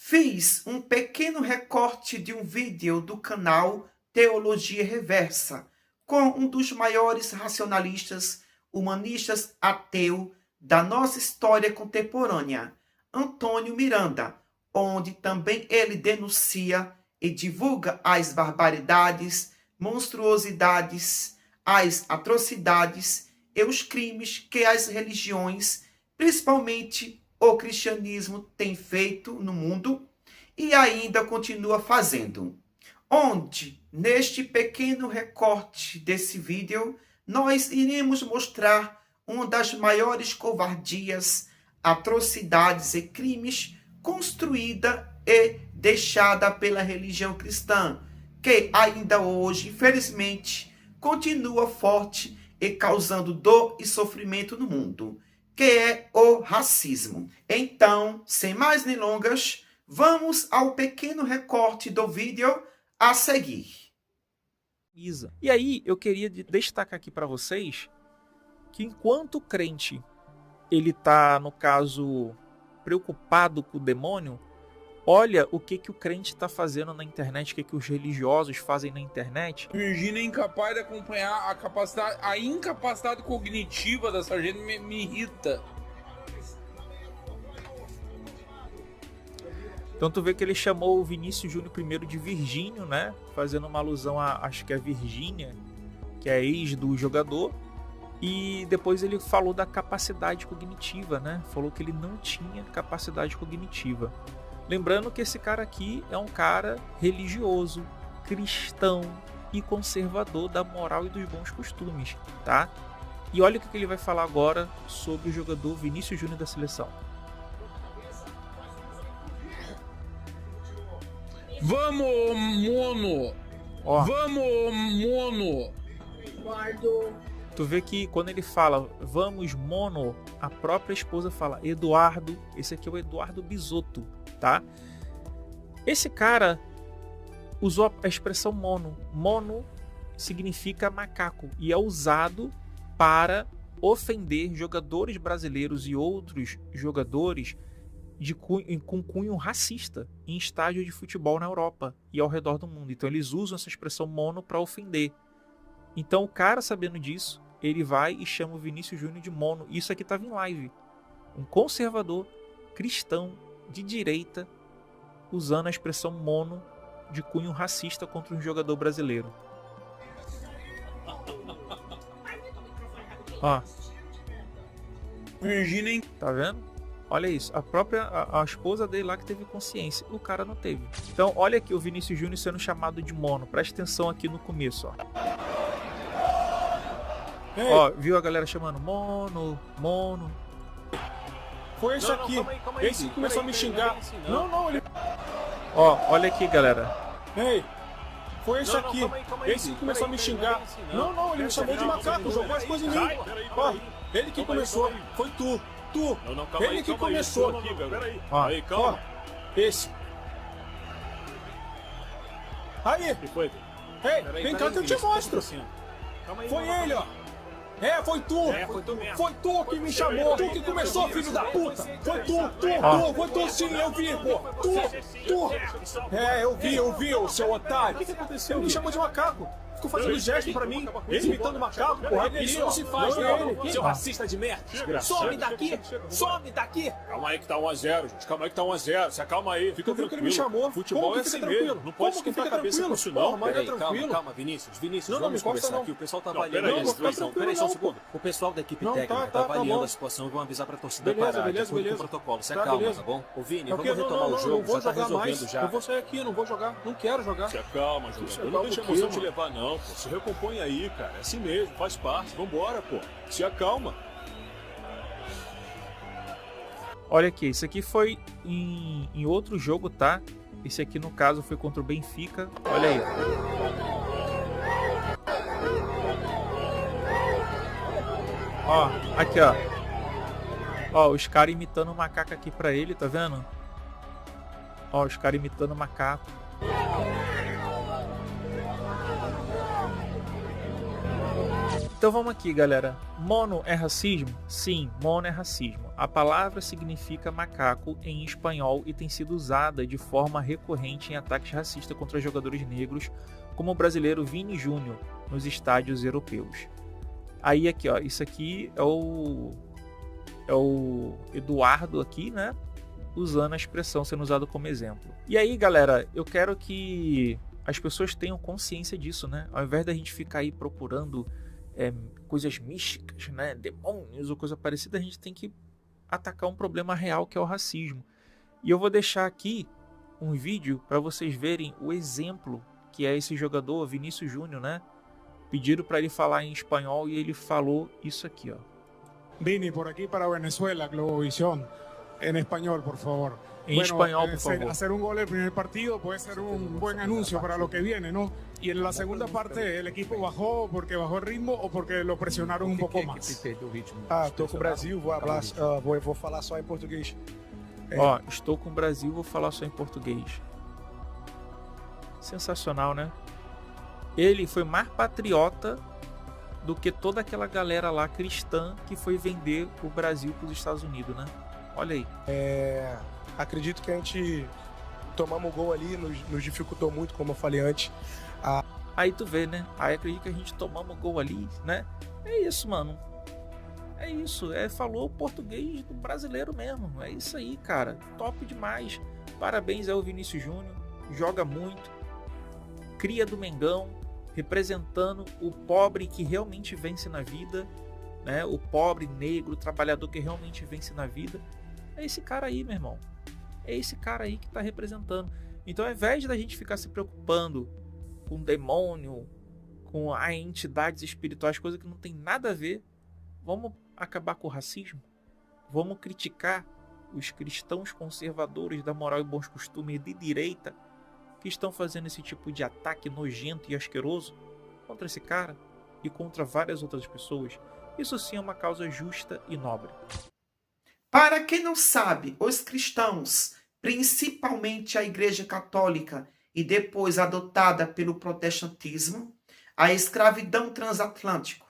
Fiz um pequeno recorte de um vídeo do canal Teologia Reversa, com um dos maiores racionalistas, humanistas, ateu da nossa história contemporânea, Antônio Miranda, onde também ele denuncia e divulga as barbaridades, monstruosidades, as atrocidades e os crimes que as religiões, principalmente o cristianismo, tem feito no mundo e ainda continua fazendo. Onde, neste pequeno recorte desse vídeo, nós iremos mostrar uma das maiores covardias, atrocidades e crimes construída e deixada pela religião cristã, que ainda hoje, infelizmente, continua forte e causando dor e sofrimento no mundo, que é o racismo. Então, sem mais delongas, vamos ao pequeno recorte do vídeo a seguir. E aí, eu queria destacar aqui para vocês que enquanto o crente ele tá, no caso, preocupado com o demônio, olha o que o crente está fazendo na internet, o que os religiosos fazem na internet. Virgínia é incapaz de acompanhar a incapacidade cognitiva dessa gente me irrita. Então tu vê que ele chamou o Vinícius Júnior primeiro de Virgínio, né? Fazendo uma alusão a, acho que é Virgínia, que é ex do jogador. E depois ele falou da capacidade cognitiva, né? Falou que ele não tinha capacidade cognitiva. Lembrando que esse cara aqui é um cara religioso, cristão e conservador da moral e dos bons costumes, tá? E olha o que ele vai falar agora sobre o jogador Vinícius Júnior da seleção. Vamos, mono! Ó, vamos, mono! Eduardo. Tu vê que quando ele fala vamos, mono, a própria esposa fala Eduardo. Esse aqui é o Eduardo Bisotto, tá? Esse cara usou a expressão mono. Mono significa macaco e é usado para ofender jogadores brasileiros e outros jogadores com cunho racista em estádio de futebol na Europa e ao redor do mundo. Então eles usam essa expressão mono para ofender. Então o cara, sabendo disso, ele vai e chama o Vinícius Júnior de mono. Isso aqui estava em live. Um conservador cristão de direita usando a expressão mono de cunho racista contra um jogador brasileiro. Ó. Virgínia, tá vendo? Olha isso, a esposa dele lá que teve consciência, o cara não teve. Então olha aqui o Vinícius Júnior sendo chamado de mono. Presta atenção aqui no começo, ó. Ei. Ó, viu a galera chamando mono, mono. Foi esse aqui. Calma aí, Esse que começou a me xingar. assim, Não, ele... Ó, olha aqui, galera. Ei, foi esse aqui. Calma aí, Esse que começou a me xingar. Não, ele me chamou de macaco, jogou as coisas em mim. Ó, ele que começou. Foi tu. Ele que começou. Ó, Aí, calma. Ó, esse. Aí, Que foi? ei, vem cá que eu te mostro. Calma aí, Foi calma. ele, ó. É, foi tu. Foi tu mesmo. Foi tu que me chamou. Tu que começou, filho da puta. Foi tu sim, eu vi, pô. Tu. É, eu vi, ô seu otário. O que aconteceu? Ele me chamou de macaco. Ficou fazendo gesto pra mim, imitando macaco, porra. Isso não se faz, não. Seu racista de merda. Some daqui. Calma aí que tá 1-0, gente. Calma aí que tá 1-0. Se acalma aí. Fica Tu viu tranquilo. que ele me chamou? Futebol Como que é assim fica mesmo. tranquilo? Não pode Como que esquentar a fica cabeça com tranquilo? isso, não. Porra, mas é tranquilo. Calma, Vinícius, Não, não, me vamos encosta conversar não. aqui. O pessoal tá Não, avaliando peraí, a não, fica situação. tranquilo Peraí, só um não, segundo. O pessoal da equipe Não, técnica tá tá avaliando bom. a situação e vão avisar pra torcida Beleza, parar. beleza, De acordo com beleza. o protocolo. Se Tá, acalma, beleza. tá bom? Ô, Vini, Porque vamos retomar o não jogo. vou Já tá jogar mais. resolvendo já. Eu vou sair aqui, não vou jogar. Não quero jogar. Se acalma, jogador. Se Não acalma deixa a o quê, emoção te mano? levar, não, pô. Se recompõe aí, cara. É assim mesmo, faz parte. Vambora, pô. Se acalma. olha aqui, isso aqui foi em outro jogo, tá? Esse aqui no caso foi contra o Benfica. Olha aí. Ó, aqui ó. Ó, os caras imitando o macaco aqui pra ele, tá vendo? Ó, os caras imitando o macaco. Então vamos aqui, galera. Mono é racismo? Sim, mono é racismo. A palavra significa macaco em espanhol e tem sido usada de forma recorrente em ataques racistas contra jogadores negros, como o brasileiro Vini Júnior, nos estádios europeus. Aí aqui, ó, isso aqui é o Eduardo aqui, né? Usando a expressão, sendo usado como exemplo. E aí, galera, eu quero que as pessoas tenham consciência disso, né? Ao invés da gente ficar aí procurando coisas místicas, né? Demônios ou coisa parecida, a gente tem que atacar um problema real que é o racismo. E eu vou deixar aqui um vídeo para vocês verem o exemplo que é esse jogador, Vinícius Júnior, né? Pediram para ele falar em espanhol e ele falou isso aqui, ó. Vini, por aquí para Venezuela, Globovisión. En español, por favor. En español, por favor. Hacer un gol el primer partido puede ser un buen anuncio para lo que viene, ¿no? Y en la segunda parte, ¿el equipo bajó porque bajó el ritmo o porque lo presionaron un poco más? Estou com o Brasil, vou falar só em português. Ó, estou com o Brasil, vou falar só em português. Sensacional, né? Ele foi mais patriota do que toda aquela galera lá cristã que foi vender o Brasil para os Estados Unidos, né? Olha aí. Acredito que a gente tomamos o gol ali, nos dificultou muito, como eu falei antes. Aí tu vê, né? Aí acredito que a gente tomamos o gol ali, né? É isso, mano. É isso. Falou português do brasileiro mesmo. É isso aí, cara. Top demais. Parabéns ao Vinícius Júnior. Joga muito. Cria do Mengão. Representando o pobre que realmente vence na vida, né? O pobre, negro, trabalhador que realmente vence na vida. É esse cara aí, meu irmão. É esse cara aí que tá representando. Então, ao invés da gente ficar se preocupando com demônio, com entidades espirituais, coisa que não tem nada a ver, vamos acabar com o racismo? Vamos criticar os cristãos conservadores da moral e bons costumes de direita que estão fazendo esse tipo de ataque nojento e asqueroso contra esse cara e contra várias outras pessoas? Isso sim é uma causa justa e nobre. Para quem não sabe, os cristãos, principalmente a Igreja Católica e depois adotada pelo protestantismo, a escravidão transatlântica,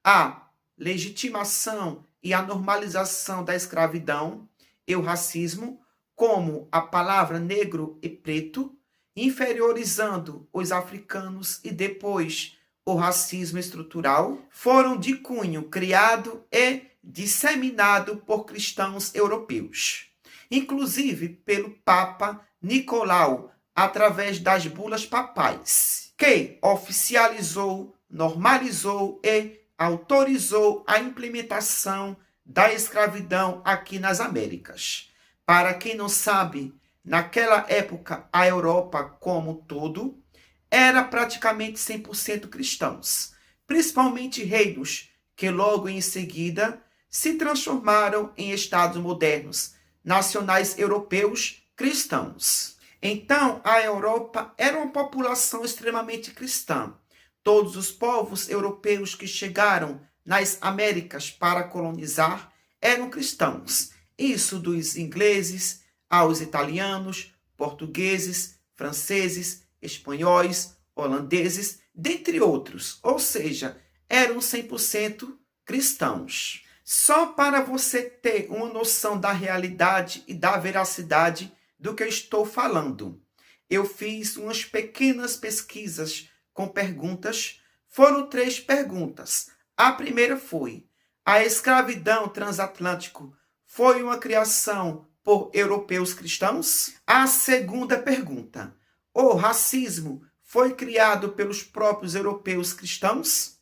a legitimação e a normalização da escravidão e o racismo, como a palavra negro e preto, inferiorizando os africanos e depois o racismo estrutural, foram de cunho criado e disseminado por cristãos europeus, inclusive pelo Papa Nicolau, através das bulas papais, que oficializou, normalizou e autorizou a implementação da escravidão aqui nas Américas. Para quem não sabe, naquela época a Europa como um todo era praticamente 100% cristãos, principalmente reinos que logo em seguida se transformaram em estados modernos, nacionais europeus cristãos. Então, a Europa era uma população extremamente cristã. Todos os povos europeus que chegaram nas Américas para colonizar eram cristãos. Isso dos ingleses aos italianos, portugueses, franceses, espanhóis, holandeses, dentre outros. Ou seja, eram 100% cristãos. Só para você ter uma noção da realidade e da veracidade do que eu estou falando, eu fiz umas pequenas pesquisas com perguntas. Foram 3 perguntas. A primeira foi: a escravidão transatlântica foi uma criação por europeus cristãos? A segunda pergunta: o racismo foi criado pelos próprios europeus cristãos?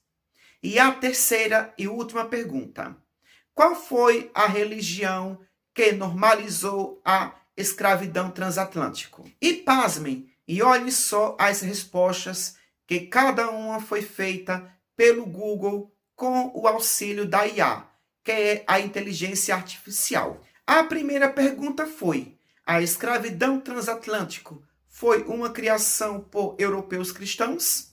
E a terceira e última pergunta: qual foi a religião que normalizou a escravidão transatlântica? E pasmem, e olhem só as respostas, que cada uma foi feita pelo Google com o auxílio da IA, que é a inteligência artificial. A primeira pergunta foi: a escravidão transatlântica foi uma criação por europeus cristãos?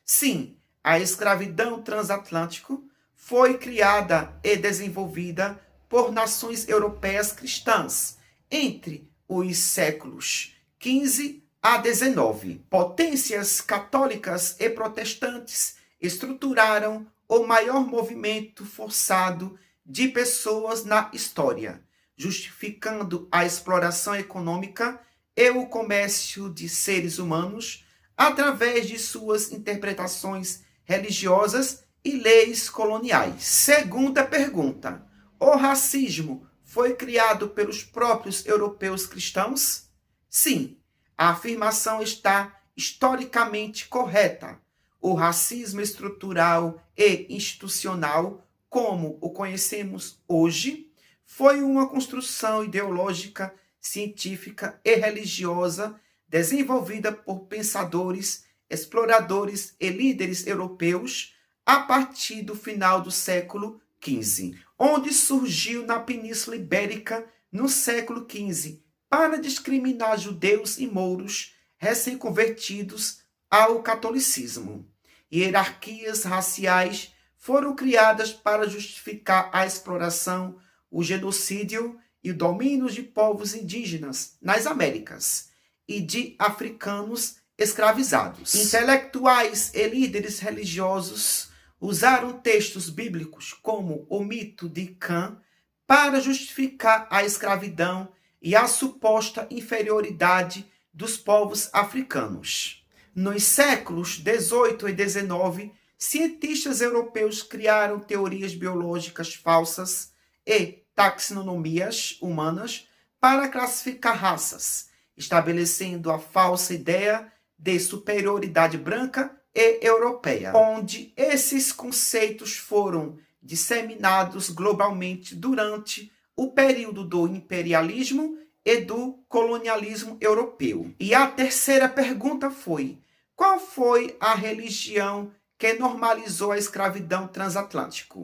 Sim, a escravidão transatlântica foi criada e desenvolvida por nações europeias cristãs entre os séculos XV a XIX. Potências católicas e protestantes estruturaram o maior movimento forçado de pessoas na história, justificando a exploração econômica e o comércio de seres humanos através de suas interpretações religiosas e leis coloniais. Segunda pergunta: o racismo foi criado pelos próprios europeus cristãos? Sim, a afirmação está historicamente correta. O racismo estrutural e institucional, como o conhecemos hoje, foi uma construção ideológica, científica e religiosa desenvolvida por pensadores, exploradores e líderes europeus a partir do final do século XV, onde surgiu na Península Ibérica no século XV para discriminar judeus e mouros recém-convertidos ao catolicismo. Hierarquias raciais foram criadas para justificar a exploração, o genocídio e o domínio de povos indígenas nas Américas e de africanos escravizados. Intelectuais e líderes religiosos usaram textos bíblicos como o mito de Cã para justificar a escravidão e a suposta inferioridade dos povos africanos. Nos séculos XVIII e XIX, cientistas europeus criaram teorias biológicas falsas e taxonomias humanas para classificar raças, estabelecendo a falsa ideia de superioridade branca e europeia, onde esses conceitos foram disseminados globalmente durante o período do imperialismo e do colonialismo europeu. E a terceira pergunta foi: qual foi a religião que normalizou a escravidão transatlântica?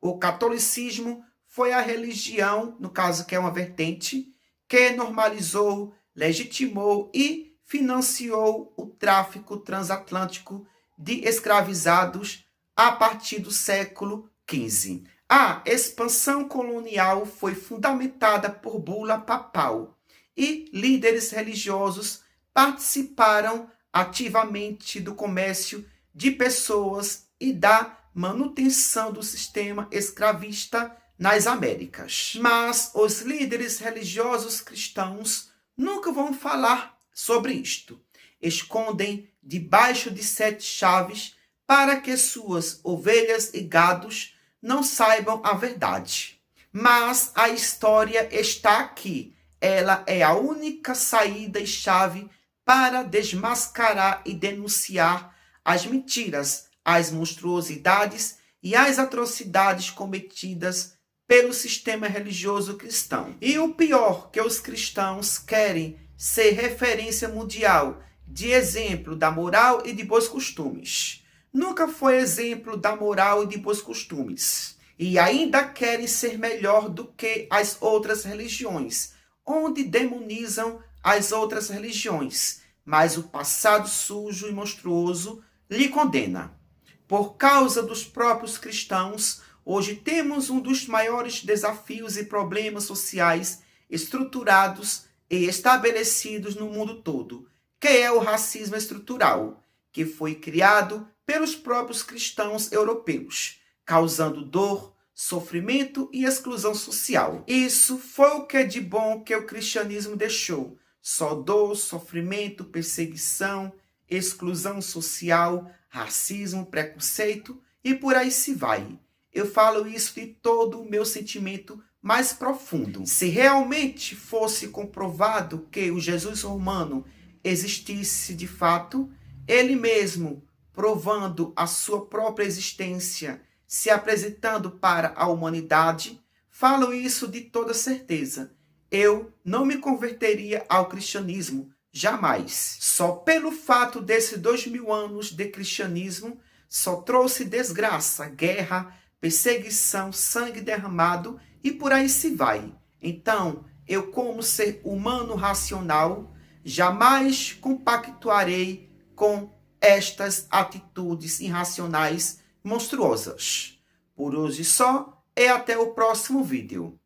O catolicismo foi a religião, no caso que é uma vertente, que normalizou, legitimou e financiou o tráfico transatlântico de escravizados a partir do século XV. A expansão colonial foi fundamentada por bula papal e líderes religiosos participaram ativamente do comércio de pessoas e da manutenção do sistema escravista nas Américas. Mas os líderes religiosos cristãos nunca vão falar sobre isto. Escondem debaixo de 7 chaves para que suas ovelhas e gados não saibam a verdade. Mas a história está aqui. Ela é a única saída e chave para desmascarar e denunciar as mentiras, as monstruosidades e as atrocidades cometidas pelo sistema religioso cristão. E o pior, que os cristãos querem ser referência mundial de exemplo da moral e de bons costumes. Nunca foi exemplo da moral e de bons costumes. E ainda querem ser melhor do que as outras religiões, onde demonizam as outras religiões, mas o passado sujo e monstruoso lhe condena. Por causa dos próprios cristãos, hoje temos um dos maiores desafios e problemas sociais estruturados e estabelecidos no mundo todo, que é o racismo estrutural, que foi criado pelos próprios cristãos europeus, causando dor, sofrimento e exclusão social. Isso foi o que de bom que o cristianismo deixou. Só dor, sofrimento, perseguição, exclusão social, racismo, preconceito e por aí se vai. Eu falo isso de todo o meu sentimento mais profundo. Se realmente fosse comprovado que o Jesus romano existisse de fato, ele mesmo provando a sua própria existência, se apresentando para a humanidade, falo isso de toda certeza. Eu não me converteria ao cristianismo, jamais. Só pelo fato desses 2000 anos de cristianismo, só trouxe desgraça, guerra, perseguição, sangue derramado e por aí se vai. Então, eu como ser humano racional, jamais compactuarei com estas atitudes irracionais monstruosas. Por hoje só, e até o próximo vídeo.